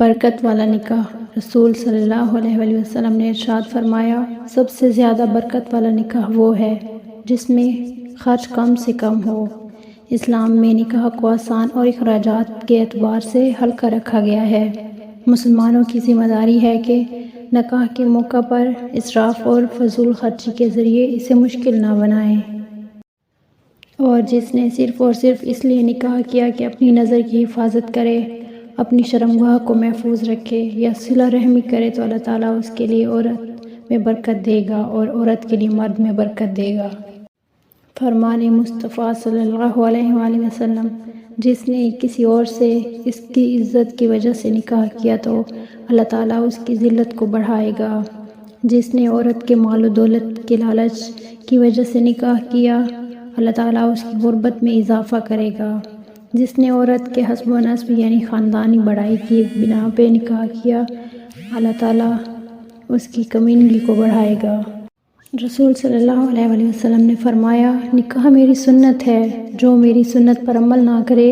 برکت والا نکاح۔ رسول صلی اللہ علیہ وآلہ وسلم نے ارشاد فرمایا، سب سے زیادہ برکت والا نکاح وہ ہے جس میں خرچ کم سے کم ہو۔ اسلام میں نکاح کو آسان اور اخراجات کے اعتبار سے ہلکا رکھا گیا ہے۔ مسلمانوں کی ذمہ داری ہے کہ نکاح کے موقع پر اسراف اور فضول خرچی کے ذریعے اسے مشکل نہ بنائیں۔ اور جس نے صرف اور صرف اس لیے نکاح کیا کہ اپنی نظر کی حفاظت کرے، اپنی شرمگاہ کو محفوظ رکھے یا صلہ رحمی کرے تو اللہ تعالیٰ اس کے لیے عورت میں برکت دے گا اور عورت کے لیے مرد میں برکت دے گا۔ فرمان مصطفیٰ صلی اللہ علیہ وآلہ وسلم، جس نے کسی اور سے اس کی عزت کی وجہ سے نکاح کیا تو اللہ تعالیٰ اس کی ذلت کو بڑھائے گا۔ جس نے عورت کے مال و دولت کے لالچ کی وجہ سے نکاح کیا، اللہ تعالیٰ اس کی غربت میں اضافہ کرے گا۔ جس نے عورت کے حسب و نسب یعنی خاندانی بڑائی کی بنا پہ نکاح کیا، اللہ تعالیٰ اس کی کمینگی کو بڑھائے گا۔ رسول صلی اللہ علیہ وآلہ وسلم نے فرمایا، نکاح میری سنت ہے، جو میری سنت پر عمل نہ کرے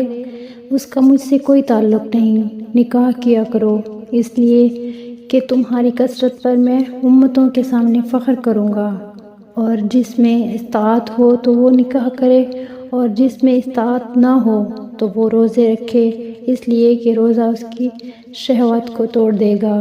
اس کا مجھ سے کوئی تعلق نہیں۔ نکاح کیا کرو اس لیے کہ تمہاری کثرت پر میں امتوں کے سامنے فخر کروں گا، اور جس میں استطاعت ہو تو وہ نکاح کرے اور جس میں استطاعت نہ ہو تو وہ روزے رکھے، اس لیے کہ روزہ اس کی شہوت کو توڑ دے گا۔